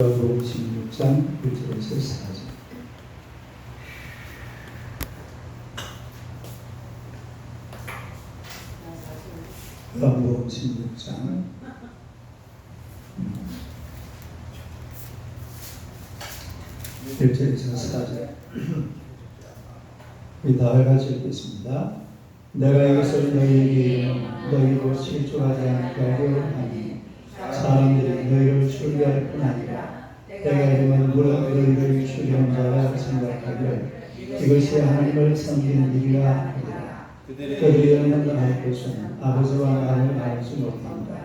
마태복음 16장 1절에서 4절. 마태복음 16장 1절에서 4절. 우리 다 같이 읽겠습니다. 내가 이것을 너희에게 너희도 실족하지 않게 하려 하니 사람들이 너희를 추리할 뿐 아니라 내가 이름은 물론 너희를 추리한 자라 생각하기를 이것이 하나님을 섬기는 일이라 하리라. 그들은 알 것은 아버지와 나를 알 수 못한다.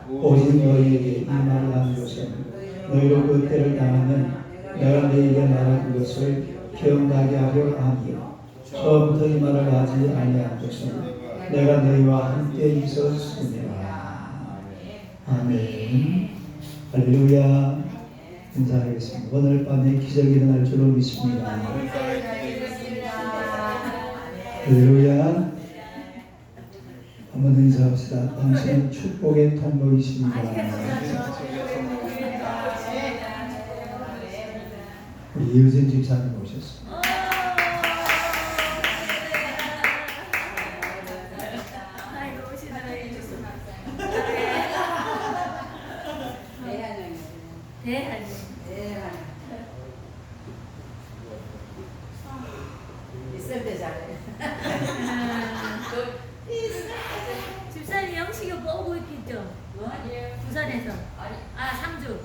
오직 너희에게 이 말을 하는 것은 너희로 그 때를 당하면 내가 너희에게 말한 것을 기억나게 하려 함이요 처음부터 이 말을 하지 아니한 것은 내가 너희와 함께 있었으니라. 아멘. 할렐루야. 인사하겠습니다. 오늘 밤에 기적이 일어날 줄로 믿습니다. 할렐루야. 한번 인사합시다. 당신은 축복의 통로이십니다. 우리 이유진 집사님 오셨습니다. 집사님 영식이 보고 있겠죠? 부산에서. 상주.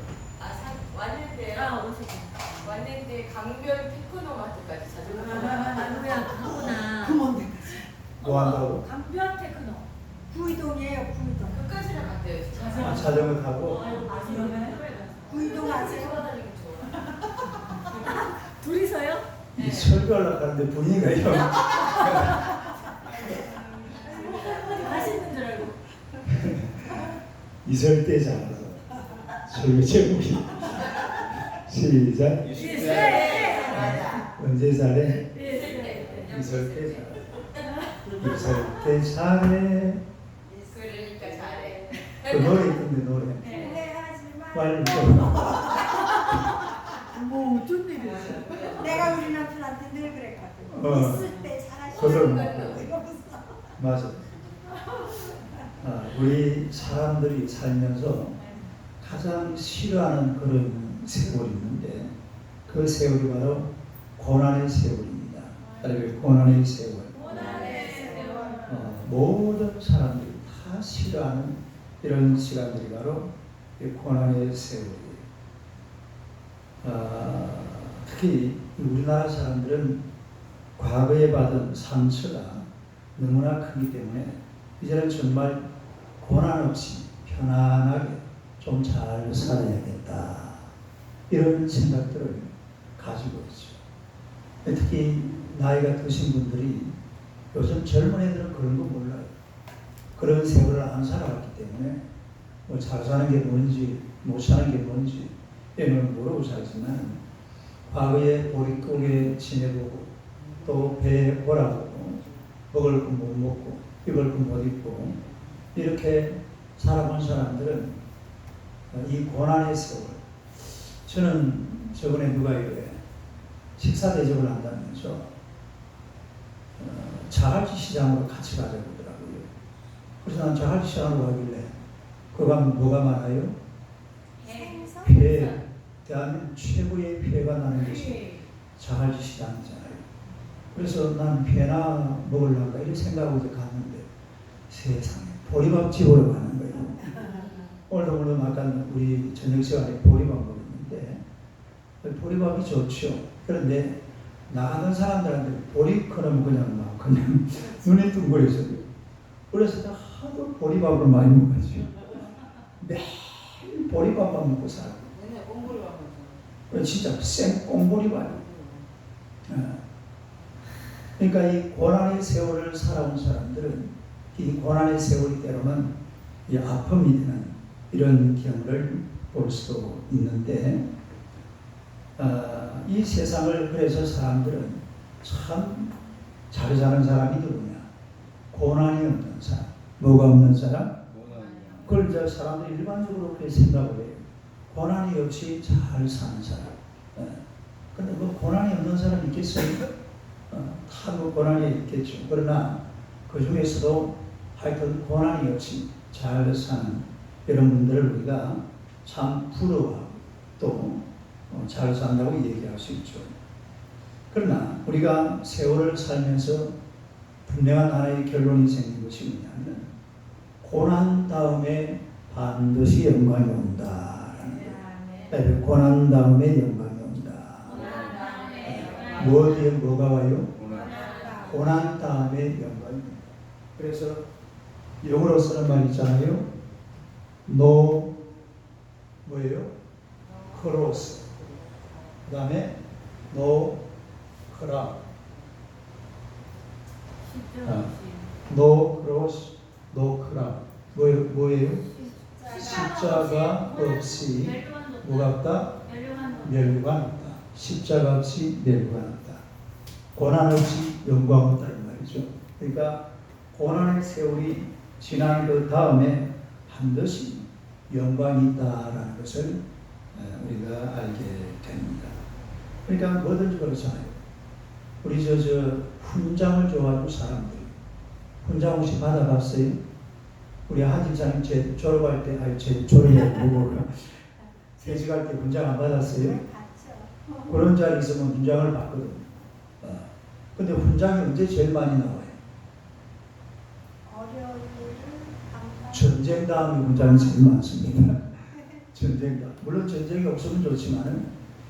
왔는데요. 오셨죠. 왔는데 강변 테크노마트까지 찾아갔어요. 누구야? 그거구나. 뭐 한다고? 강변 테크노. 구이동이에요, 구이동. 끝까지는 갔대요. 자전거 타고 구이동 아세요? 둘이서요? 이 설교하려고 하는데 분위기가 영 맛있는 줄 알고. 있을 때 잘라서 설교 제목이 시작. 언제 잘해? 있을 때 잘해. 있을 때 잘해. 그러니까 잘해. 그 노래 있던데 노래. 후회하지마. 빨리 뭐 어쩐 일이야? 내가 우리 남편한테 늘 그랬거든. 있을 때 그걸 잘하시는 이러면서. 맞아. 우리 사람들이 살면서 가장 싫어하는 그런 세월이 있는데 그 세월이 바로 고난의 세월입니다. 고난의 세월. 모든 사람들이 다 싫어하는 이런 시간들이 바로 이 고난의 세월이에요. 특히 우리나라 사람들은 과거에 받은 상처가 너무나 크기 때문에 이제는 정말 고난 없이 편안하게 좀 잘 살아야겠다 이런 생각들을 가지고 있죠. 특히 나이가 드신 분들이 요즘 젊은 애들은 그런 거 몰라요. 그런 세월을 안 살아왔기 때문에 뭐 잘 사는 게 뭔지 못 사는 게 뭔지 이런 걸 모르고 살지만 과거에 보릿고개 지내보고 또 배에 골아보고 먹을 거 못 먹고 입을 거 못 입고 이렇게 살아본 사람들은 이 고난의 세월. 저는 저번에 누가 이래 식사 대접을 한다면서 자갈치 시장으로 같이 가자고 그러더라고요. 그래서 난 자갈치 시장으로 가길래 거기 가면 뭐가 많아요? 생선? 회. 대한민국 최고의 회가 나는 곳이 자갈치 시장이잖아요. 그래서 난 회나 먹으려고 이런 생각하고 갔는데 세상에 보리밥 집으로 가는 거예요. 오늘도 물론 아까 우리 저녁 시간에 보리밥 먹었는데 보리밥이 좋죠. 그런데 나가는 사람들한테 보리 커놓으면 그냥 눈에 둥그려져요. 그래서 하도 보리밥을 많이 먹었죠. 매일 보리밥만 먹고 살아요. 진짜 생꽁보리밥이에요. 그러니까 이 고난의 세월을 살아온 사람들은 이 고난의 세월이 때로는 이 아픔이 되는 이런 경우를 볼 수도 있는데 이 세상을 그래서 사람들은 참 잘 사는 사람이 누구냐? 고난이 없는 사람. 뭐가 없는 사람? 그걸 이제 사람들이 일반적으로 그렇게 생각을 해요. 고난이 없이 잘 사는 사람. 근데 뭐 고난이 없는 사람 있겠어요? 다 뭐 고난이 있겠죠. 그러나 그 중에서도 하여튼 고난이 없이 잘 사는 이런 분들을 우리가 참 부러워하고 또 잘 산다고 얘기할 수 있죠. 그러나 우리가 세월을 살면서 분명한 하나의 결론이 생긴 것이 뭐냐면 고난 다음에 반드시 영광이 온다라는 거예요. 고난 다음에 영광이 온다. 뭐 뒤에 뭐가 와요? 고난 다음에 영광이 온다. 그래서 영어로 쓰는 말 있잖아요. No 뭐예요? cross. 그 다음에 no crown. No cross, no crown. 뭐예요? 십자가 없이 뭐가 없다? 멸류관 없다. 십자가 없이 멸류관 없다. 고난 없이 영광 없다는 말이죠. 그러니까 고난의 세월이 지난 그 다음에 반드시 영광이 있다라는 것을 우리가 알게 됩니다. 그러니까 뭐든지 그렇잖아요. 우리 저 훈장을 좋아하는 사람들 훈장 혹시 받아봤어요? 우리 한 집사님 제 졸업할 때 제 졸업을 보고 퇴직할 때 훈장 안 받았어요? 그런 자리 있으면 훈장을 받거든. 근데 훈장이 언제 제일 많이 나와요? 전쟁 다음에 훈장이 제일 많습니다. 전쟁 다음. 물론 전쟁이 없으면 좋지만은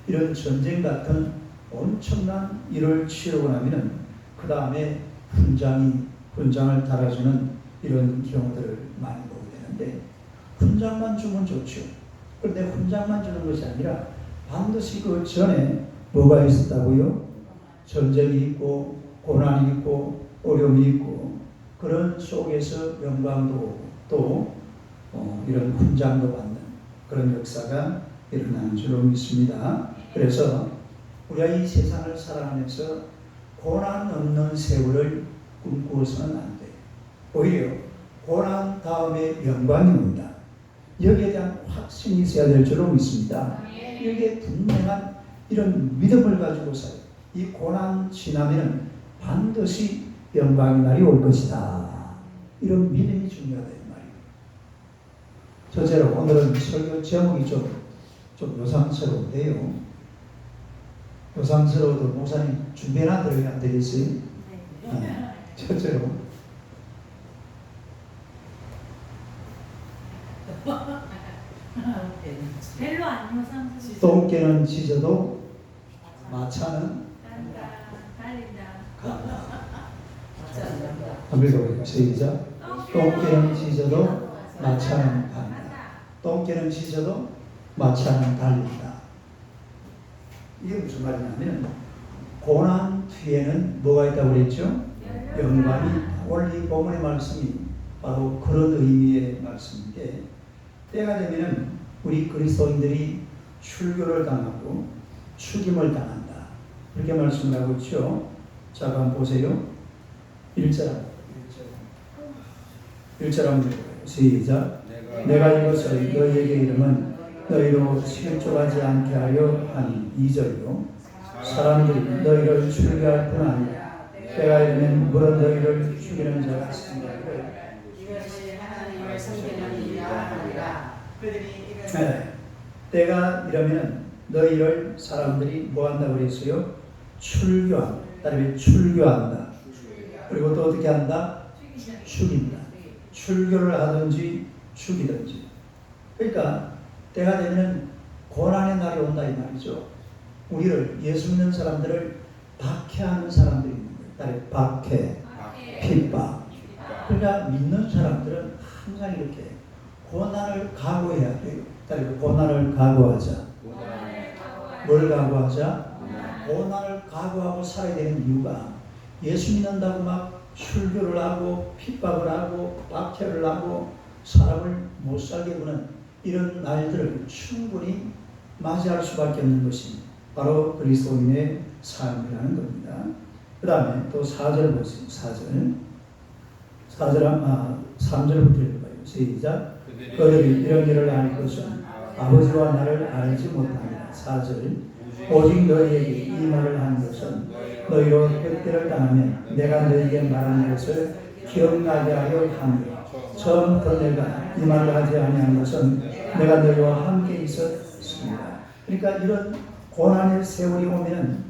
이런 전쟁 같은 엄청난 일을 치르고 나면은 그 다음에 훈장을 달아주는 이런 경우들을 많이 보게 되는데 훈장만 주면 좋죠. 그런데 훈장만 주는 것이 아니라 반드시 그 전에 뭐가 있었다고요? 전쟁이 있고 고난이 있고 어려움이 있고 그런 속에서 영광도 오고 또 이런 훈장도 받는 그런 역사가 일어나는 줄로 믿습니다. 그래서 우리가 이 세상을 살아가면서 고난 없는 세월을 꿈꾸어서는 안 돼요. 오히려 고난 다음에 영광이 온다. 여기에 대한 확신이 있어야 될 줄로 믿습니다. 여기에 분명한 이런 믿음을 가지고 살아요. 이 고난 지나면 반드시 영광의 날이 올 것이다. 이런 믿음이 중요하다 이 말이에요. 첫째로 오늘은 설교 제목이 좀 요상스러운데요. 요상스러워도 목사님 준비해놔 드려야 안 되겠어요? 네. 첫째로 별로 안 요상스러워. 똥개는 짖어도 마차는 달린다. 간다. 한번 더 시작. 똥개는 짖어도 마차는 간다. 똥개는 짖어도 마차는 달린다. 이게 무슨 말이냐면 고난 뒤에는 뭐가 있다고 그랬죠? 영광이 있다. 오늘 이 본문의 말씀이 바로 그런 의미의 말씀인데 때가 되면은 우리 그리스도인들이 출교를 당하고 죽임을 당한다. 이렇게 말씀을 하고 있죠. 자, 한번 보세요. 1절 한번 읽어요. 시작. 내가 이것을 너희에게 이름은 너희로 실족하지 않게 하려 하니 2절로 사람들이 너희를 출교할 뿐 아니라 때가 이르면 물은 너희를 죽이는 자가 있습니다. 이것이 하나님을 섬기는 일이라 하리라. 네. 때가 이러면 너희를 사람들이 뭐 한다고 그랬어요? 출교한다. 다음에 출교한다. 그리고 또 어떻게 한다? 죽인다. 출교를 하든지 죽이든지. 그러니까 때가 되면 고난의 날이 온다 이 말이죠. 우리를 예수 믿는 사람들을 박해하는 사람들이 있는 거예요. 박해, 핍박. 그러니까 믿는 사람들은 항상 이렇게 고난을 각오해야 돼요. 고난을 각오하자. 뭘 각오하자? 고난을 각오하고 살아야 되는 이유가 예수 믿는다고 막 출교를 하고 핍박을 하고 박해를 하고 사람을 못 살게 하는 이런 날들을 충분히 맞이할 수밖에 없는 것이 바로 그리스도인의 삶이라는 겁니다. 그 다음에 또 4절 보세요. 3절부터 읽어봐요. 시작. 그들이 이런 일을 할 것은 아버지와 나를 알지 못합니다. 4절 오직 너희에게 이 말을 한 것은 너희로 뼈대를 당하면 내가 너희에게 말한 것을 기억나게 하려 함이라. 처음부터 내가 이 말을 하지 아니한 것은 내가 너희와 함께 있었습니다. 그러니까 이런 고난의 세월이 오면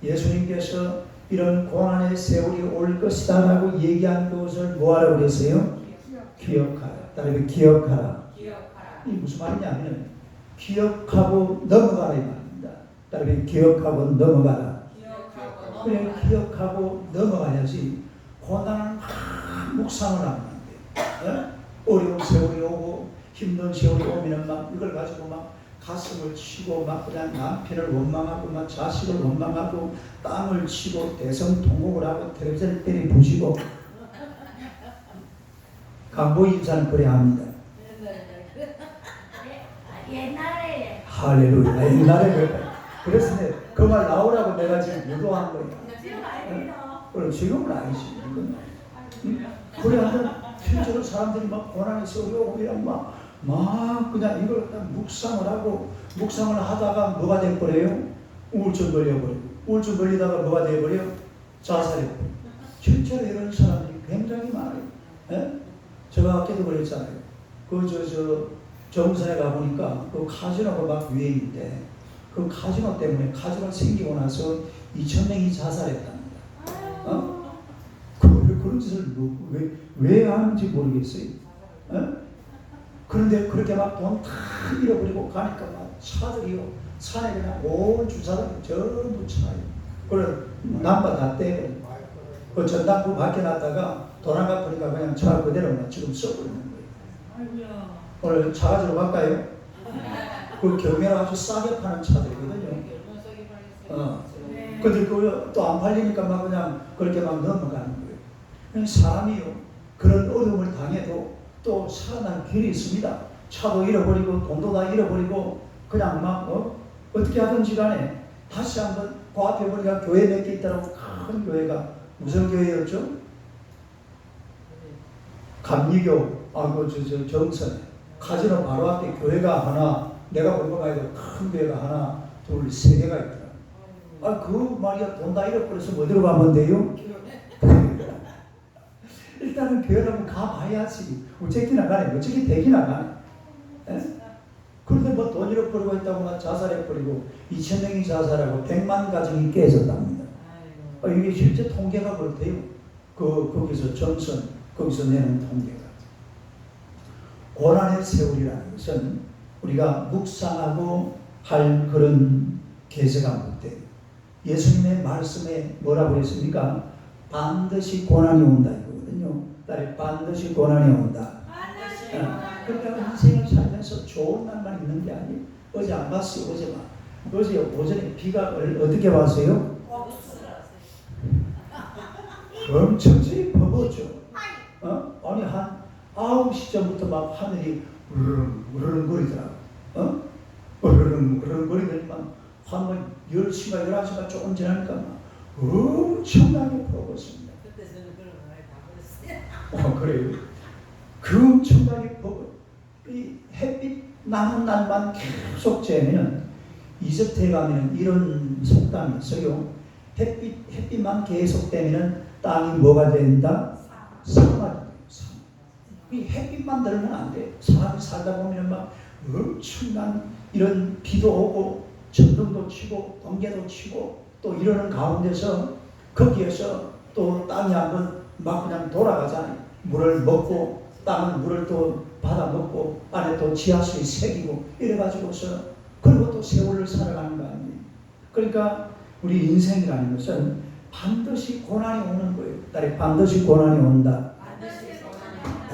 예수님께서 이런 고난의 세월이 올 것이다 라고 얘기한 것을 뭐하라고 그랬어요? 기억하라. 따르면 기억하라. 이 무슨 말이냐면 기억하고 넘어가라 이 말입니다. 따르면 기억하고 넘어가라. 그래 기억하고 넘어가야지 고난은 막 묵상을 하면 안 돼. 어려운 세월이 오고 힘든 세월이 오면 막 이걸 가지고 막 가슴을 치고 막 그냥 남편을 원망하고 막 자식을 원망하고 땅을 치고 대성통곡을 하고 텔레비전을 때리 부시고 강보 인사는 그래야 합니다. 옛날에 할렐루야. 옛날에 그래서 그 말 나오라고 내가 지금 유도한 거야. 지금 아닙니다. 그럼 지금은 아니지. 그래 하면 실제로 사람들이 막 고난의 세월이 오면 막 그냥 이걸 묵상을 하고 묵상을 하다가 뭐가 돼버려요? 우울증 걸려버리고 우울증 걸리다가 뭐가 돼버려? 자살해버려. 실제로 이런 사람들이 굉장히 많아요. 예? 제가 아까도 그랬잖아요. 정선에 가보니까 그 카지노가 막 유행인데 그 카지노 때문에 카지노가 생기고 나서 2,000명이 자살했답니다. 그런 짓을 왜 하는지 모르겠어요. 그런데 그렇게 막 돈 다 잃어버리고 가니까 막 차들이요. 산에 그냥 온 주차장이 전부 차요. 그걸 남바 다 떼고 그 전당포 밖에 놨다가 돈 안 갚으니까 그냥 차 그대로 지금 써버리는 거예요. 아이고야. 오늘 차 가지러 갈까요? 그 경매로 아주 싸게 파는 차들이거든요. 근데 그거 또 안 팔리니까 막 그냥 그렇게 막 넘어가는 거예요. 사람이요. 그런 어려움을 당해도 또 살아날 길이 있습니다. 차도 잃어버리고 돈도 다 잃어버리고 그냥 막 어떻게 하든지 간에 다시 한번 그 앞에 보니까 교회 몇 개 있다라고 큰 교회가 무슨 교회였죠? 감리교 정선 카지노 바로 앞에 교회가 하나 내가 본 거 말고 큰 교회가 하나 둘 세 개가 있더라. 그 말이야 돈 다 잃어버려서 어디로 가면 돼요? 일단은 교회를 한번 가봐야지. 어쨌기나 간에 어떻게 되기나 간에. 그런데 뭐 돈 잃어버리고 있다고 막 자살해버리고 2,000명이 자살하고 100만 가정이 깨졌답니다. 이게 실제 통계가 그렇대요. 거기서 정선 거기서 내는 통계가. 고난의 세월이라는 것은 우리가 묵상하고 할 그런 계세가 못돼요. 예수님의 말씀에 뭐라고 했습니까? 반드시 고난이 온다 이거거든요. 딸이 반드시 고난이 온다. 그러니까 인생을 살면서 좋은 날만 있는 게 아니에요. 어제 안 봤어요. 어제 오전에 비가 어떻게 왔어요? 엄청 퍼붓죠. 아니 한 9시쯤부터 막 하늘이 우르릉거리더라고. 우르릉거리더니만 한 10시가 11시가 조금 지나니까 막 엄청나게 퍼붓습니다. 그때 저는 그런 거 많이 다 버렸어요. 그래요. 그 엄청나게 퍼붓. 이 햇빛 나는 날만 계속 쬐면 이집트에 가면 이런 속담이 있어요. 햇빛만 계속 되면 땅이 뭐가 된다? 사막이 돼요. 이 햇빛만 들면 안 돼. 사람이 살다 보면 막 엄청난 이런 비도 오고 천둥도 치고 번개도 치고 또 이러는 가운데서 거기에서 또 땅이 한번 막 그냥 돌아가잖아요. 물을 먹고 땅은 물을 또 받아 먹고 안에 또 지하수에 새기고 이래가지고서 그리고 또 세월을 살아가는 거 아니에요. 그러니까 우리 인생이라는 것은 반드시 고난이 오는 거예요. 딸이 반드시 고난이 온다.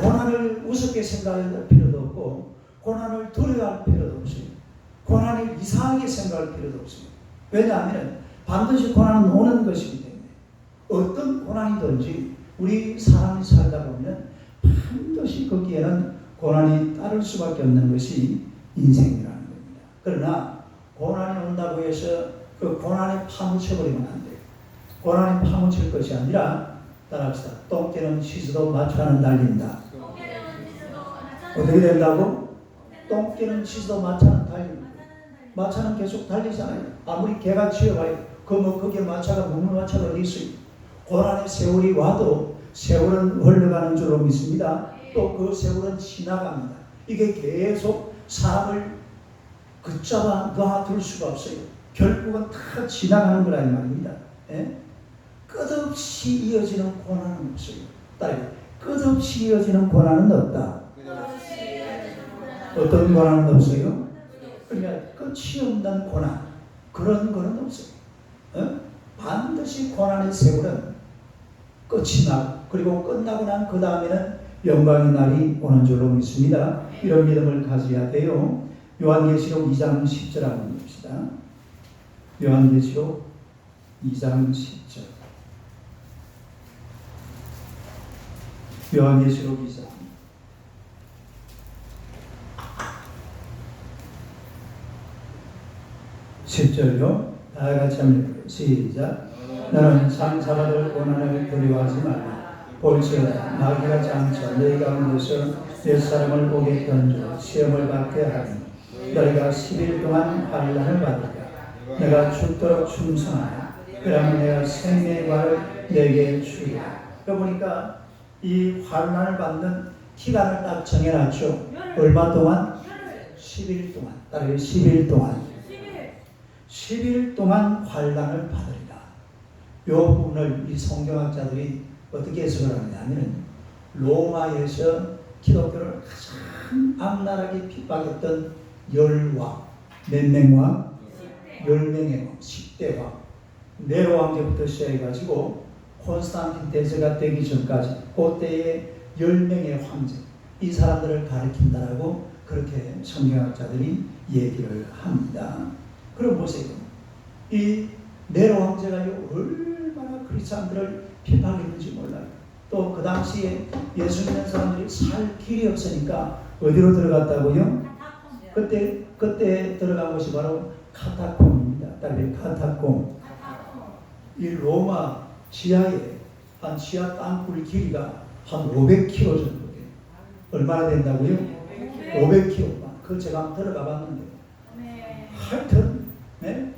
고난을 우습게 생각할 필요도 없고 고난을 두려워할 필요도 없어요. 고난을 이상하게 생각할 필요도 없어요. 왜냐하면 반드시 고난은 오는 것이기 때문에 어떤 고난이든지 우리 사람이 살다 보면 반드시 거기에는 고난이 따를 수밖에 없는 것이 인생이라는 겁니다. 그러나 고난이 온다고 해서 그 고난에 파묻혀버리면 안 돼요. 고난에 파묻힐 것이 아니라 따라합시다. 똥개는 시스도 마초하는 날린다. 어떻게 된다고? 똥개는 치서도 마차는 달리고 마차는 계속 달리잖아요. 아무리 개가 치어봐요. 거기에 마차가 먹는 마차가 어디 있어요? 고난의 세월이 와도 세월은 흘러가는 줄로 믿습니다. 또 그 세월은 지나갑니다. 이게 계속 사람을 붙잡아 놔둘 수가 없어요. 결국은 다 지나가는 거란 말입니다. 예? 끝없이 이어지는 고난은 없어요. 따라요. 끝없이 이어지는 고난은 없다. 어떤 고난은 없어요? 그러니까 끝이 없는 고난, 그런 거는 없어요. 반드시 고난의 세월은 끝이 나고, 그리고 끝나고 난 그 다음에는 영광의 날이 오는 줄로 믿습니다. 이런 믿음을 가져야 돼요. 요한계시록 2장 10절 한번 봅시다. 요한계시록 2장 10절. 요한계시록 2장 10절요. 다 같이 한번 시작. 너는 상사받을 고난을 두려워하지 말라. 볼지어다 마귀가 장차 너희 가운데서 옛사람을 오게 던져 시험을 받게 하니 너희가 10일 동안 환난을 받으리라. 내가 죽도록 충성하라. 그러면 내가 생명의 말을 내게 주리라. 그러니까 이 환난을 받는 기간을 딱 정해놨죠. 얼마 동안? 10일 동안. 따라요. 10일 동안. 10일 동안 환난을 받으리라. 이 부분을 이 성경학자들이 어떻게 해석을 하느냐면, 로마에서 기독교를 가장 악랄하게 핍박했던 열왕, 몇 명왕? 10명의 왕, 10대 왕, 네로 왕제부터 시작해가지고 콘스탄틴 대제가 되기 전까지 그때의 10명의 황제, 이 사람들을 가리킨다라고 그렇게 성경학자들이 얘기를 합니다. 그럼 보세요. 이 네로 황제가 얼마나 그리스도인들을 비판했는지 몰라요. 또 그 당시에 예수 믿는 사람들이 살 길이 없으니까 어디로 들어갔다고요? 그때 들어간 곳이 바로 카타콤입니다. 따라서 카타콤. 이 로마 지하에 한 지하 땅굴 길이가 한 500km 정도 돼요. 얼마나 된다고요? 500km. 그 제가 한번 들어가 봤는데 하여튼 네?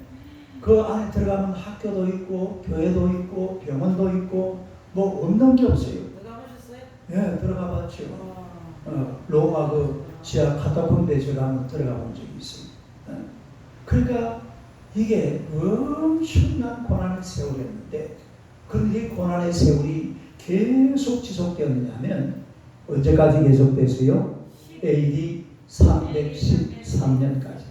그 안에 들어가면 학교도 있고 교회도 있고 병원도 있고 뭐 없는 게 없어요. 들어가보셨어요? 네, 들어가 봤죠. 로마 그 지하 카타콤be 제가 한번 들어가 본 적이 있어요. 그러니까 이게 엄청난 고난의 세월이었는데, 그런데 이 고난의 세월이 계속 지속되었느냐면 언제까지 계속됐어요? AD 313년까지.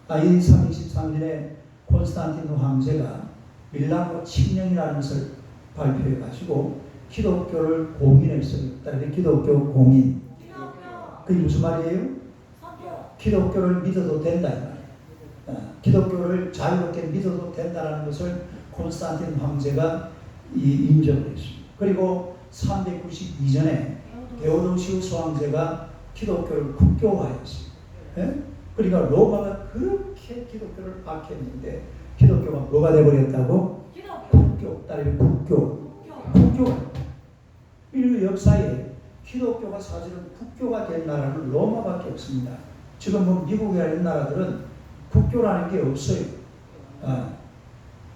AD 313년에 콘스탄틴 황제가 밀라노 칙령이라는 것을 발표해가지고 기독교를 공인했어요. 따라서 기독교 공인. 그게 무슨 말이에요? 기독교를 믿어도 된다 이 말이에요. 기독교를 자유롭게 믿어도 된다는 것을 콘스탄틴 황제가 인정을 했습니다. 그리고 392년에 데오도시우스 황제가 기독교를 국교화했어요. 네? 그러니까 로마가 그렇게 기독교를 박했는데 기독교가 뭐가 되어버렸다고? 국교, 따르면 국교. 인류 역사에 기독교가 사실은 국교가 된 나라는 로마밖에 없습니다. 지금 뭐 미국이라는 나라들은 국교라는 게 없어요.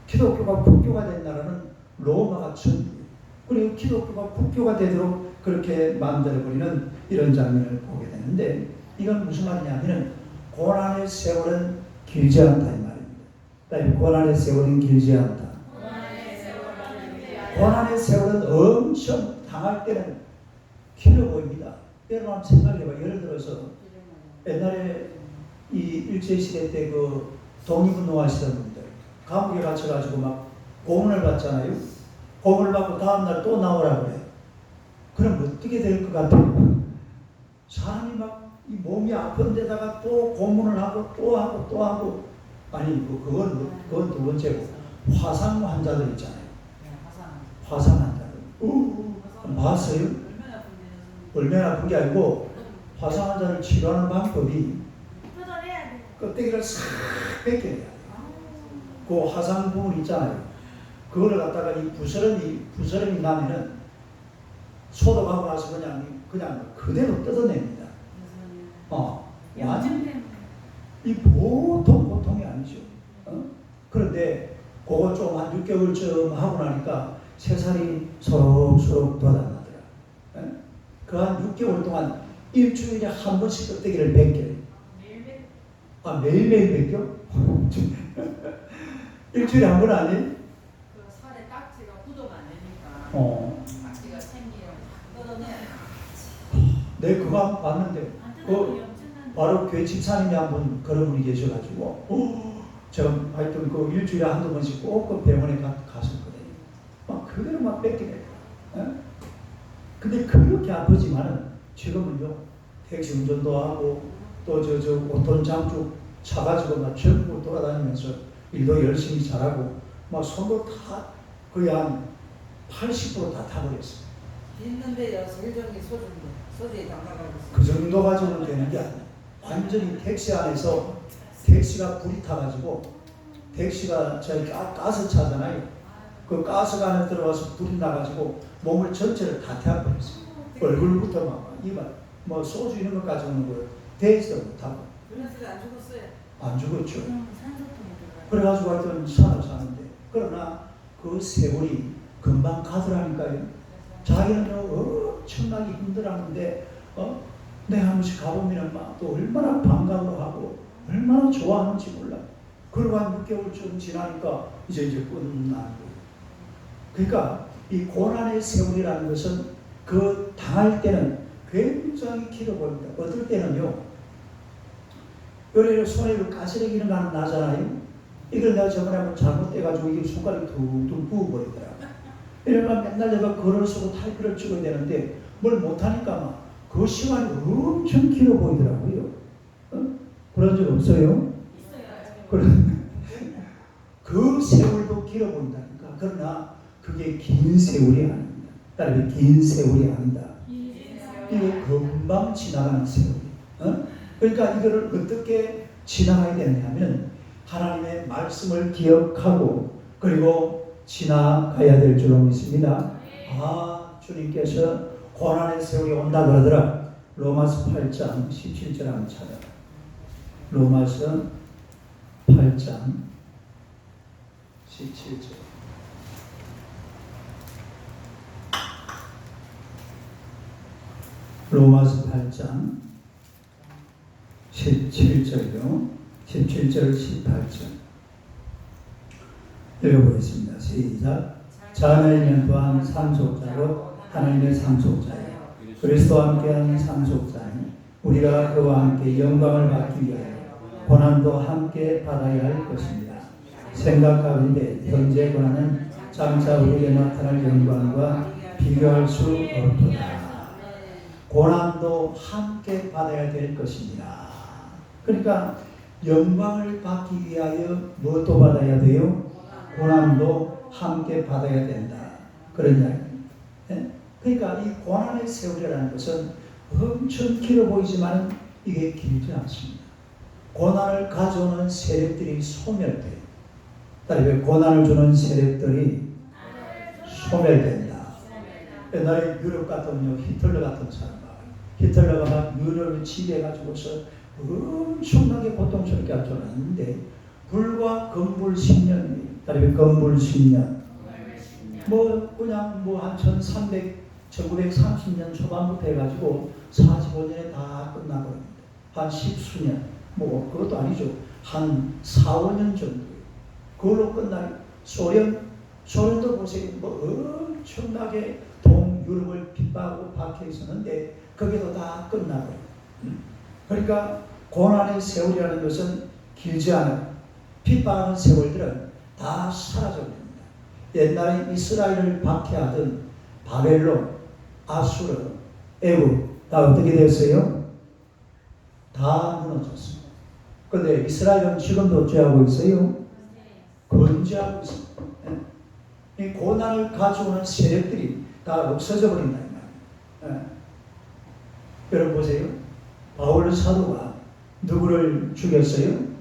기독교가 국교가 된 나라는 로마가 전부예요. 그리고 기독교가 국교가 되도록 그렇게 만들어버리는 이런 장면을 보게 되는데, 이건 무슨 말이냐면 고난의 세월은 길지 않다 이 말입니다. 고난의 세월은 길지 않다. 고난의 세월은 엄청 당할 때는 길어 보입니다. 여러분 한번 생각해봐. 예를 들어서 옛날에 이 일제시대 때 그 독립운동 하시던 분들 감옥에 갇혀가지고 막 고문을 받잖아요. 고문을 받고 다음날 또 나오라고 그래요. 그럼 어떻게 될 것 같아요? 사람이 막 이 몸이 아픈 데다가 또 고문을 하고 또 하고 또 하고, 아니 그건 두 번째고, 화상 환자들 있잖아요. 화상 환자들 봤어요? 얼마나 아픈 게 아니고 화상 환자를 치료하는 방법이 껍데기를 싹 벗겨야 돼요. 그 화상 부분 있잖아요. 그거를 갖다가 이 부스럼이 나면은 소독하고 나서 그냥 그대로 뜯어냅니다. 요즘 때문에. 이 보통 고통이 아니죠. 그런데 그거 좀 한 6개월쯤 하고 나니까 새살이 소록소록 돋아나더라. 그 한 6개월 동안 일주일에 한 번씩 껍데기를 벗겨요. 매일매일. 아, 매일매일 벗겨? 일주일에 한 번 아니? 그 살에 딱지가 굳으면 안 되니까. 딱지가 생기면 뜯어내. 내 그거 한번 봤는데 안 그 뜯어도 염증난. 바로 교회 집사님이 한 분 그런 분이 계셔가지고 제가 하여튼 그 일주일에 한두 번씩 꼭 그 병원에 갔었거든요. 막 그대로 막 뺏기네. 근데 그렇게 아프지만은 지금은요 택시 운전도 하고 또 저 5톤 장축 차 가지고 막 전국 돌아다니면서 일도 열심히 잘하고 막 손도 다 거의 한 80% 다 타버렸어요. 있는데요, 세정이 소주에 담가가지고. 그 정도 가지고는 되는 게 아니에요. 완전히 택시 안에서 택시가 불이 타가지고 택시가 저희 가스 차잖아요. 그 가스가 안에 들어가서 불이 나가지고 몸을 전체를 다 태워버렸어요. 얼굴부터 막 이만 뭐 소주 이런 것까지는 뭐 대지도 못하고 그래서 안 죽었어요. 안 죽었죠. 산소통이 들어가. 그래가지고 하여튼 산을 사는데 그러나 그 세월이 금방 가더라니까요. 자기는 엄청나게 힘들었는데 내가 한 번씩 가보면 막 또 얼마나 반가워하고 얼마나 좋아하는지 몰라. 그리고 한 6개월쯤 지나니까 이제 끝나는 거예요. 그러니까 이 고난의 세월이라는 것은 그 당할 때는 굉장히 길어 보입니다. 어떨 때는요, 요래 손에 가시래기 이런 거 하나 나잖아요. 이걸 내가 저번에 한번 잘못돼가지고 이게 손가락이 둥둥 부어버리더라고요. 이러면 맨날 내가 글을 쓰고 타이프를 찍어야 되는데 뭘 못하니까 막 그 시간이 엄청 길어 보이더라고요. 그런 적 없어요? 있어요. 그 세월도 길어 보인다니까. 그러나 그게 긴 세월이 아닙니다. 따라서 긴 세월이 아니다. 이게 금방 지나가는 세월이. 그러니까 이거를 어떻게 지나가야 되느냐면 하나님의 말씀을 기억하고 그리고 지나가야 될 줄로 믿습니다. 아, 주님께서 고난의 세월이 온다 그러더라. 로마서 8장 17절 한번 찾아. 로마서 8장 17절. 로마서 8장 17절요. 17절 18절. 읽어보겠습니다. 시작. 자녀이면 또한 상속자로 하나님의 상속자예요. 그리스도와 함께하는 상속자니 우리가 그와 함께 영광을 받기 위하여 고난도 함께 받아야 할 것입니다. 생각하건대 현재 고난은 장차 우리에게 나타날 영광과 비교할 수 없도다. 고난도 함께 받아야 될 것입니다. 그러니까 영광을 받기 위하여 무엇도 받아야 돼요? 고난도 함께 받아야 된다. 그런 이야기입니다. 그러니까 이 고난의 세월이라는 것은 엄청 길어 보이지만 이게 길지 않습니다. 고난을 가져오는 세력들이 소멸돼요. 따라서 고난을 주는 세력들이 소멸된다. 옛날에 유럽 같은 히틀러 같은 사람, 히틀러가 막 유럽을 지배해가지고서 엄청나게 고통스럽게 하셨는데 불과 건불 10년이, 따라서 건불 10년, 뭐 그냥 뭐 한 1930년 초반부터 해가지고 45년에 다 끝나버립니다. 한 10수년, 뭐 그것도 아니죠. 한 4, 5년 정도. 그걸로 끝나요. 소련도 보세요. 뭐 엄청나게 동유럽을 핍박하고 박혀 있었는데 거기도 다 끝나버려요. 그러니까 고난의 세월이라는 것은 길지 않아요. 핍박하는 세월들은 다 사라져버립니다. 옛날에 이스라엘을 박해하던 바벨론, 아수르, 애굽 다 어떻게 됐어요? 다 무너졌습니다. 그런데 이스라엘은 지금도 어찌하고 있어요? 건재하고 있습니다. 이 고난을 가져오는 세력들이 다 없어져 버린다. 여러분 보세요. 바울 사도가 누구를 죽였어요?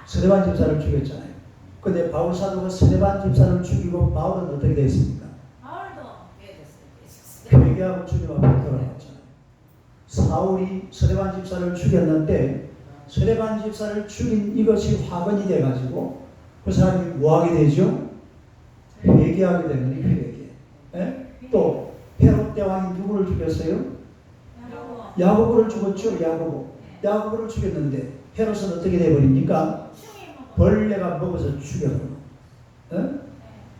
스데반 집사를 죽였잖아요. 그런데 바울 사도가 스데반 집사를 죽이고 바울은 어떻게 됐습니까? 바울도 회개하고 주님 앞에 돌아왔잖아요. 사울이 서대반 집사를 죽였는데 서대반 집사를 죽인 이것이 화근이 돼가지고 그 사람이 뭐하게 되죠? 회개하게 되는 회개. 예? 또 헤롯 대왕이 누구를 죽였어요? 야고보를 죽였죠. 야고보를 죽였는데 헤롯은 어떻게 돼버립니까? 벌레가 먹어서 죽여버려. 예?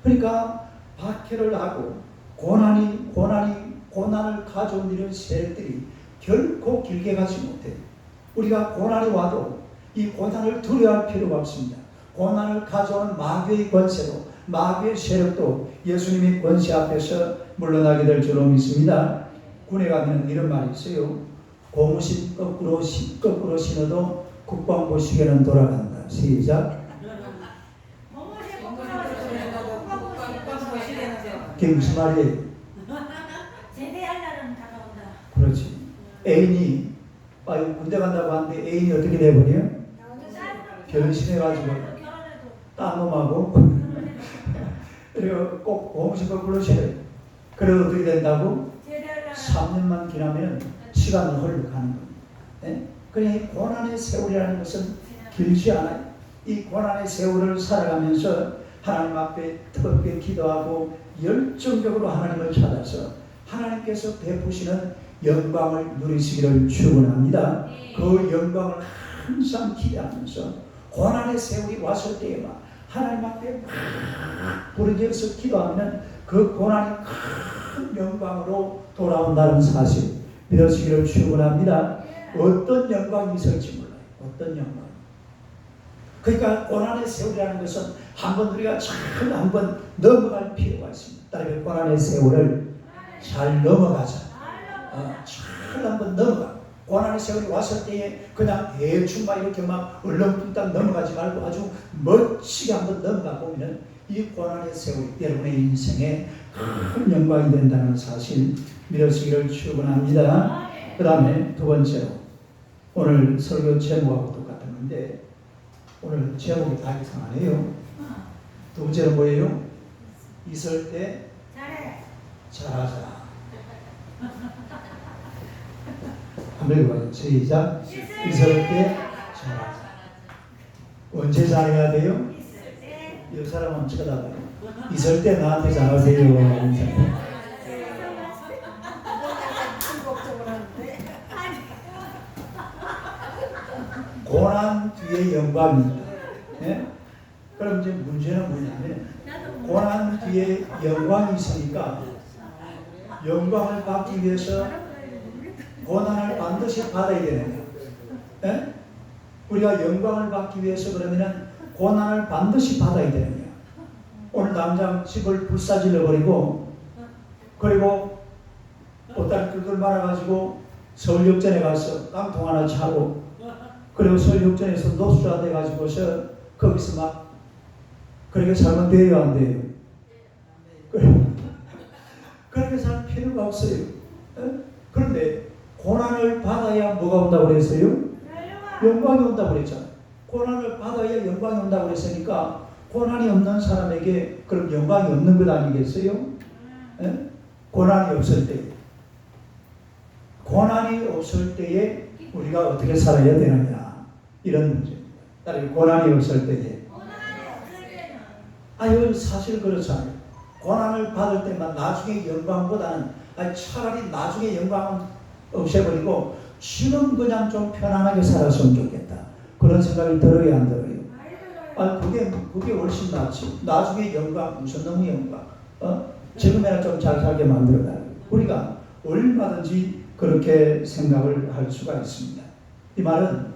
그러니까 박해를 하고 고난을 가져온 이런 세력들이 결코 길게 가지 못해. 우리가 고난이 와도 이 고난을 두려워할 필요가 없습니다. 고난을 가져오는 마귀의 권세도 마귀의 세력도 예수님의 권세 앞에서 물러나게 될 줄로 믿습니다. 군에 가면 이런 말이 있어요. 고무신 거꾸로 신어도 국방부시계는 돌아간다. 시작. 그게 무슨 말이에요? 제대할 날은 다가온다. 그렇지. 애인이 군대 간다고 하는데 애인이 어떻게 돼버려? 변신해가지고 딴 놈하고 그리고 꼭 고무신 거꾸로 신어요. 그래도 어떻게 된다고? 3년만 지나면 시간은 흘러가는 겁니다. 네? 그러니 고난의 세월이라는 것은 길지 않아요. 이 고난의 세월을 살아가면서 하나님 앞에 뜨겁게 기도하고 열정적으로 하나님을 찾아서 하나님께서 베푸시는 영광을 누리시기를 축원합니다. 그 영광을 항상 기대하면서 고난의 세월이 왔을 때에만 하나님 앞에 막 부르짖어서 기도하면 그 고난이 큰 영광으로 돌아온다는 사실 믿으시기를 축원합니다. 어떤 영광이 있을지 몰라요. 어떤 영광. 그러니까 고난의 세월이라는 것은 한번 우리가 잘 한번 넘어갈 필요가 있습니다. 따라서 고난의 세월을 잘 넘어가자. 잘 한번 넘어가. 고난의 세월이 왔을 때에 그냥 대충 막 이렇게 막 얼렁뚱땅 넘어가지 말고 아주 멋지게 한번 넘어가 보면 이 고난의 세월이 여러분의 인생에 큰 영광이 된다는 사실 믿으시기를 축원합니다. 그 다음에 두 번째로 오늘 설교 제목하고 똑같은 건데 오늘 제목이 다 이상하네요. 두 번째는 뭐예요? 있을 때 잘하자. 한번 읽어봐요. 시작. 있을 때 잘하자. 언제 잘해야 돼요? 이 사람은 쳐다봐요. 있을 때 나한테 잘하세요. 고난 뒤에 영광입니다. 네? 그럼 이제 문제는 뭐냐면 고난 뒤에 영광이 있으니까 영광을 받기 위해서 고난을 반드시 받아야 되는 거예요. 네? 우리가 영광을 받기 위해서 그러면 고난을 반드시 받아야 되는 거예요. 오늘 당장 집을 불사질러 버리고 그리고 보따리 뚫뚫 말아가지고 서울역전에 가서 깡통 하나 차고 그리고 서울역전에서 노숙자 돼가지고서 거기서 막 그렇게 살면 돼요, 안 돼요? 그렇게 살 필요가 없어요. 그런데 고난을 받아야 뭐가 온다고 그랬어요? 영광이 온다고 그랬잖아요. 고난을 받아야 영광이 온다고 그랬으니까 고난이 없는 사람에게 그럼 영광이 없는 것 아니겠어요? 고난이 없을 때 고난이 없을 때에 우리가 어떻게 살아야 되느냐 이런 문제입니다. 따라서 고난이 없을 때에 이건 사실 그렇잖아요. 고난을 받을 때만 나중에 영광보다는 차라리 나중에 영광은 없애버리고 지금 그냥 좀 편안하게 살았으면 좋겠다. 그런 생각이 들어요, 안 들어요? 그게 훨씬 낫지. 나중에 영광, 무슨 너무 영광. 지금이나 좀 잘 살게 만들어달라고. 우리가 얼마든지 그렇게 생각을 할 수가 있습니다. 이 말은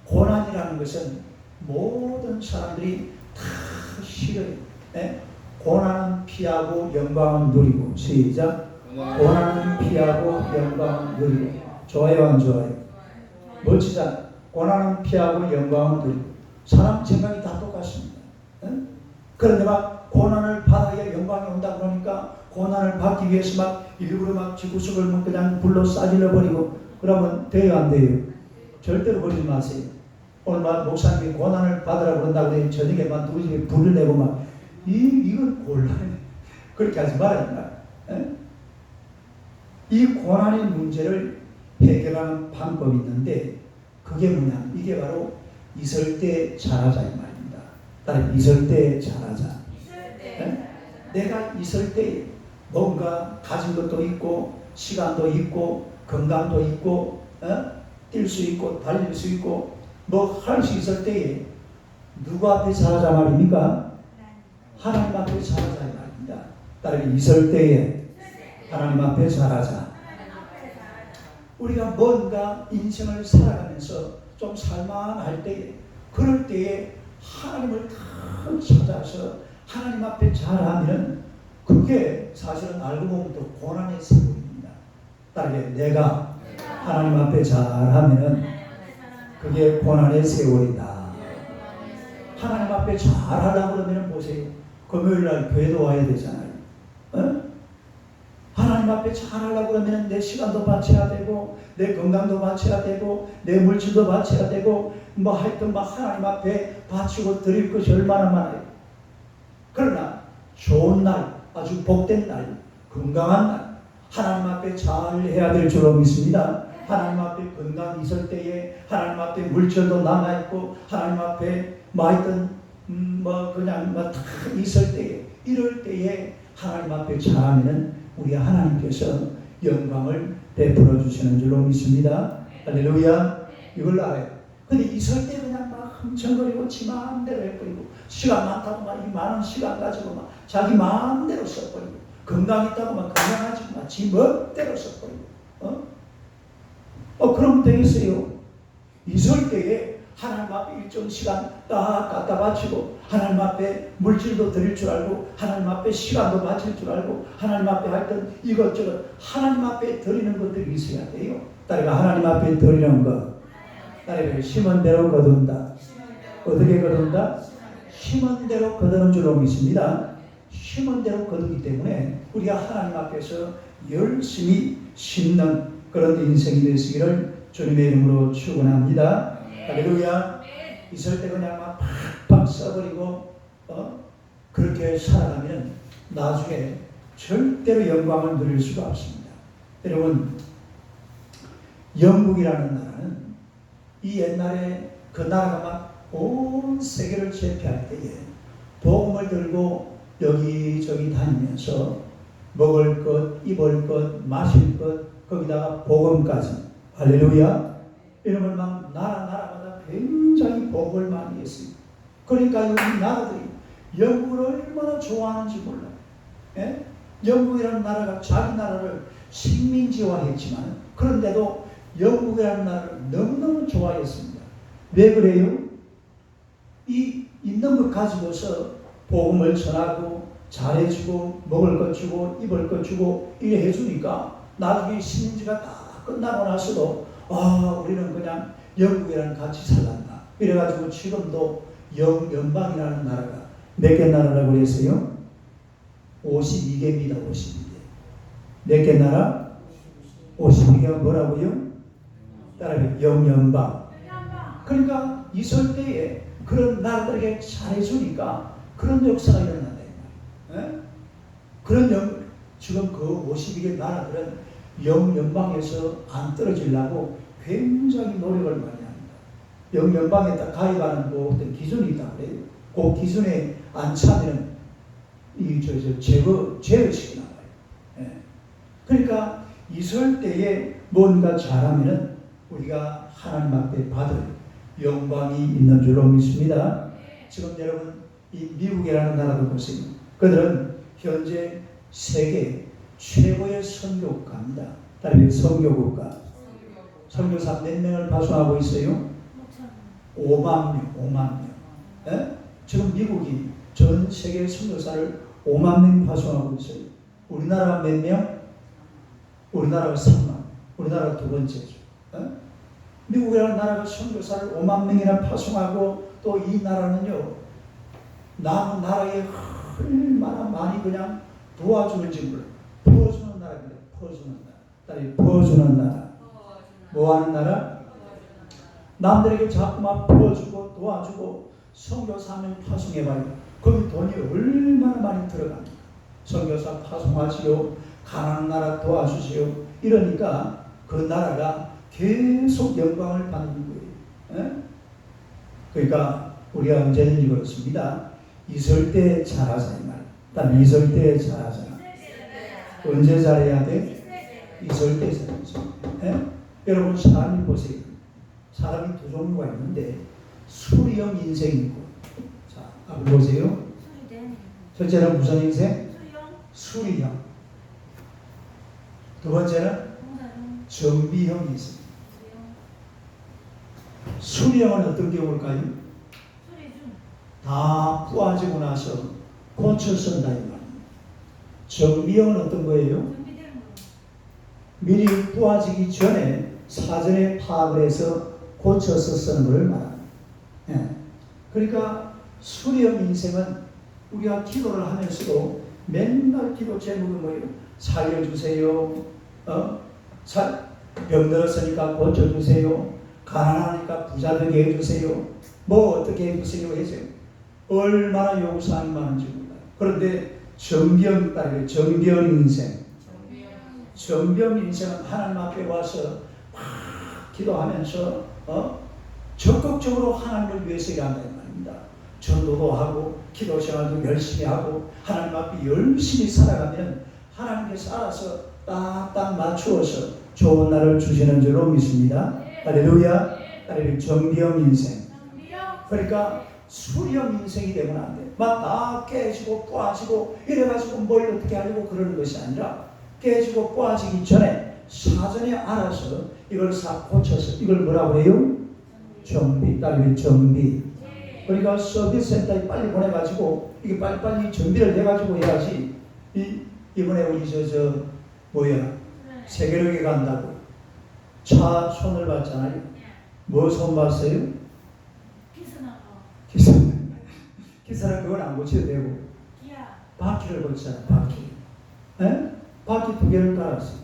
고난이라는 것은 모든 사람들이 다 싫어요. 네? 고난은 피하고 영광은 누리고. 시작. 고난은 피하고 영광은 누리고. 좋아요, 안 좋아요? 멋지잖아. 고난은 피하고 영광은 누리고. 사람 생각이 다 똑같습니다. 네? 그런데 막 고난을 받아야 영광이 온다 그러니까 고난을 받기 위해서 막 일부러 막 지구석을 뭐 그냥 불로 싸질러 버리고 그러면 돼요, 안 돼요? 절대로 그러지 마세요. 오늘 막 목사님이 고난을 받으라고 그런다고 해서 저녁에 막 누구 집에 불을 내고 막 이건 곤란해. 그렇게 하지 말아야 된다. 이 고난의 문제를 해결하는 방법이 있는데 그게 뭐냐? 이게 바로 있을 때 잘하자 이 말입니다. 따라서 있을 때 잘하자. 네? 내가 있을 때 뭔가 가진 것도 있고 시간도 있고 건강도 있고 뛸 수 있고 달릴 수 있고 뭐 할 수 있을 때에 누구 앞에 잘하자 말입니까? 하나님 앞에 잘하자 이 말입니다. 따라서 있을 때에 하나님 앞에 잘하자. 우리가 뭔가 인생을 살아가면서 좀 살만할 때에 그럴 때에 하나님을 다 찾아서 하나님 앞에 잘하면 그게 사실은 알고 보면 또 고난의 세월입니다. 따라서 내가 하나님 앞에 잘하면 그게 고난의 세월이다. 하나님 앞에 잘하려고 그러면 보세요. 금요일날 교회도 와야 되잖아요. 하나님 앞에 잘하려고 그러면 내 시간도 바쳐야 되고 내 건강도 바쳐야 되고 내 물질도 바쳐야 되고 뭐 하여튼 막 하나님 앞에 바치고 드릴 것이 얼마나 많아요. 그러나 좋은 날, 아주 복된 날, 건강한 날 하나님 앞에 잘 해야 될 줄로 믿습니다. 하나님 앞에 건강이 있을 때에 하나님 앞에 물질도 남아있고 하나님 앞에 뭐 하여튼 뭐 그냥 뭐 다 있을 때에 이럴 때에 하나님 앞에 잘하면은 우리 하나님께서 영광을 베풀어 주시는 줄로 믿습니다. 할렐루야. 이걸 알아요. 근데 있을 때 그냥 막 흥청거리고 지 마음대로 해버리고 시간 많다고 막 이 많은 시간 가지고 막 자기 마음대로 써버리고 건강 있다고 막 건강하지고 막 지 멋대로 써버리고 그러면 되겠어요? 있을 때에 하나님 앞에 일정 시간 딱 갖다 바치고 하나님 앞에 물질도 드릴 줄 알고 하나님 앞에 시간도 바칠 줄 알고 하나님 앞에 하여튼 이것저것 하나님 앞에 드리는 것들이 있어야 돼요. 따라가 하나님 앞에 드리는 것 따라가 심은 대로 거둔다. 어떻게 거둔다? 심은 대로 거두는 줄로 믿습니다. 심은 대로 거두기 때문에 우리가 하나님 앞에서 열심히 심는 그런 인생이 되시기를 주님의 이름으로 축원합니다. 할렐루야. 있을 때 그냥 막 팍팍 써버리고 그렇게 살아가면 나중에 절대로 영광을 누릴 수가 없습니다. 여러분 영국이라는 나라는 이 옛날에 그 나라가 막 온 세계를 제패할 때에 복음을 들고 여기저기 다니면서 먹을 것, 입을 것, 마실 것 거기다가 복음까지 할렐루야. 이러면 막 나라마다 굉장히 복을 많이 했어요. 그러니까 이 나라들이 영국을 얼마나 좋아하는지 몰라요. 예? 영국이라는 나라가 자기 나라를 식민지화했지만 그런데도 영국이라는 나라를 너무너무 좋아했습니다. 왜 그래요? 이 있는 것 가지고서 복음을 전하고 잘해주고 먹을 것 주고 입을 것 주고 이래 해주니까 나중에 식민지가 다 끝나고 나서도 우리는 그냥 영국이랑 같이 살란다. 이래가지고 지금도 영연방이라는 나라가 몇 개 나라라고 그랬어요? 52개입니다. 52개. 몇 개 나라? 52개가 뭐라고요? 따라해 영연방. 그러니까 있을 때에 그런 나라들에게 잘해주니까 그런 역사가 일어난다. 그런 지금 그 52개 나라들은 영연방에서 안 떨어지려고 굉장히 노력을 많이 합니다. 영연방에 딱 가입하는 뭐 어떤 기준이 있다 그래요. 그 기준에 안 차면 제어시키나 봐요. 그러니까 있을 때에 뭔가 잘하면은 우리가 하나님 앞에 받을 영광이 있는 줄로 믿습니다. 지금 여러분 이 미국이라는 나라도 보세요. 그들은 현재 세계 최고의 선교국가입니다. 다른 선교국가. 선교사 몇 명을 파송하고 있어요? 5만 명. 지금 미국이 전 세계 선교사를 5만 명 파송하고 있어요. 우리나라가 몇 명? 우리나라가 3만. 우리나라가 두 번째죠. 미국이라는 나라가 선교사를 5만 명이나 파송하고 또 이 나라는요, 남은 나라에 얼마나 많이 그냥 도와주는지 몰라. 퍼주는 나라입니다. 퍼주는 나라. 퍼주는 나라. 뭐 하는 나라? 남들에게 자꾸만 퍼주고 도와주고 선교사면 파송해봐요. 거기 돈이 얼마나 많이 들어갑니까? 선교사 파송하시오. 가난한 나라 도와주시오. 이러니까 그 나라가 계속 영광을 받는 거예요. 예? 그러니까 우리가 언제든지 그렇습니다. 있을 때 잘하자 이 말. 딱 있을 때 잘하자. 언제 잘해야 돼? 있을 때 잘하자. 예? 여러분 사람이 보세요. 사람이 두 종류가 있는데 수리형 인생이 있고. 자, 앞으로 보세요. 첫째는 무슨 인생? 수리형. 두 번째는 정비형 인생. 수리형은 어떤 경우일까요? 다 부화지고 나서 고쳐 쓴다 이 말입니다. 정비형은 어떤 거예요? 미리 부화지기 전에 사전에 파악을 해서 고쳐서 쓰는 걸 말합니다. 예. 그러니까 수리형 인생은 우리가 기도를 하면서도 맨날 기도 제목이 뭐예요? 살려주세요. 병들었으니까 고쳐주세요. 가난하니까 부자 되게 해주세요. 뭐 어떻게 해주세요 해서요. 얼마나 요구사항이 많은지 몰라요. 그런데 정병 따르게 정병 인생. 정병 인생은 하나님 앞에 와서 막 기도하면서 적극적으로 하나님을 위해서 일한다는 말입니다. 전도도 하고 기도 생활도 열심히 하고 하나님 앞에 열심히 살아가면 하나님께서 알아서 딱딱 맞추어서 좋은 날을 주시는 줄로 믿습니다. 할렐루야. 할렐루야. 정비형 인생. 그러니까 수령 인생이 되면 안 돼. 막 다 깨지고 뿌아지고 이래가지고 뭘 어떻게 하려고 그러는 것이 아니라 깨지고 뿌아지기 전에 사전에 알아서 이걸 싹 고쳐서 이걸 뭐라고 해요? 정비. 딸이 정비. 그러니까 서비스 센터에 빨리 보내가지고 이게 빨리빨리 정비를 해가지고 해야지. 이번에 우리 세계력에 간다고 차 손을 봤잖아요. 뭐 손 봤어요? 기사는 그건 안 고쳐도 되고 바퀴를 고치잖아. 바퀴. 에? 바퀴 두 개를 달았어.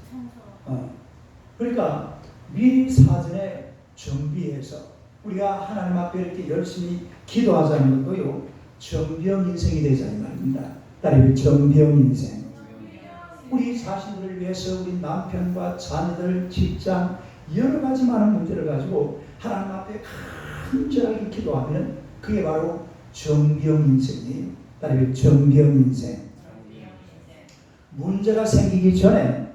그러니까 미리 사전에 정비해서 우리가 하나님 앞에 이렇게 열심히 기도하자는 것도요 정비형 인생이 되자는 말입니다. 따르면 정비형 인생. 우리 자신들을 위해서 우리 남편과 자녀들, 직장 여러 가지 많은 문제를 가지고 하나님 앞에 간절하게 기도하면 그게 바로 정비형 인생이에요. 따르면 정비형 인생. 문제가 생기기 전에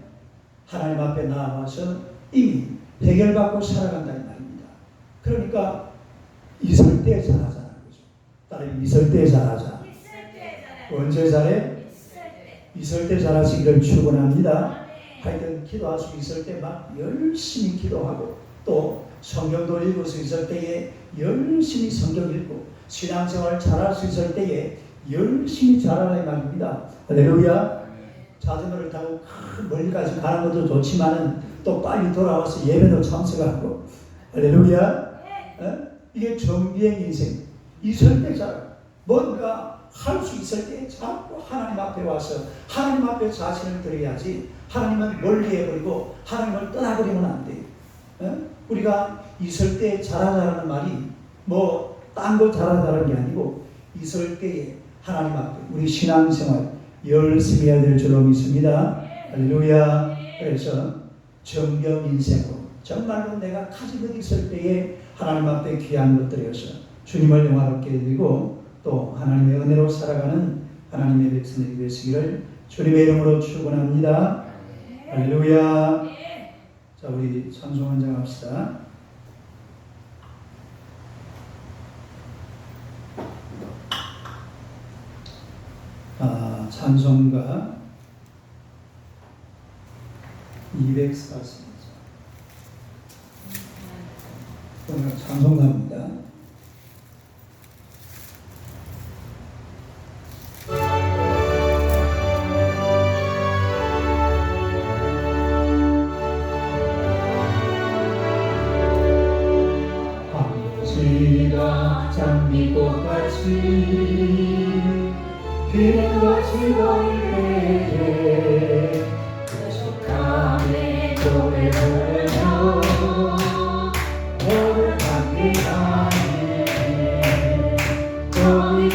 하나님 앞에 나와서 이미 해결받고 살아간다는 말입니다. 그러니까 있을 때 잘하자는 거죠. 따르면 있을 때 잘하자. 언제 잘해? 있을 때 잘하시기를 축원합니다. 하여튼 기도할 수 있을 때 막 열심히 기도하고 또 성경도 읽을 수 있을 때에 열심히 성경 읽고 신앙생활 잘할 수 있을 때에 열심히 잘하는 말입니다. 할렐루야. 자전거를 타고 멀리까지 가는 것도 좋지만은 또 빨리 돌아와서 예배도 참석하고 할렐루야. 이게 정비행 인생. 있을 때 잘 뭔가 할 수 있을 때 자꾸 하나님 앞에 와서 하나님 앞에 자신을 드려야지 하나님은 멀리해버리고 하나님을 떠나버리면 안 돼요. 우리가 있을 때 잘하자는 말이 뭐 딴 거 잘하자는 게 아니고 있을 때에 하나님 앞에 우리 신앙생활 열심히 해야 될 줄로 믿습니다. 할렐루야. 그래서 정병 인생으로 정말로 내가 가진 것 있을 때에 하나님 앞에 귀한 것들이어서 주님을 영화롭게 해드리고 또 하나님의 은혜로 살아가는 하나님의 백성들이 되시기를 주님의 이름으로 축원합니다. 할렐루야. 자, 우리 찬송 한 장 합시다. 찬송가 240장. 오늘 찬송가입니다. 황지가 장미꽃같이 비는같이 보일 때에 부족함에 노래 부르며 너를 감기하니 너희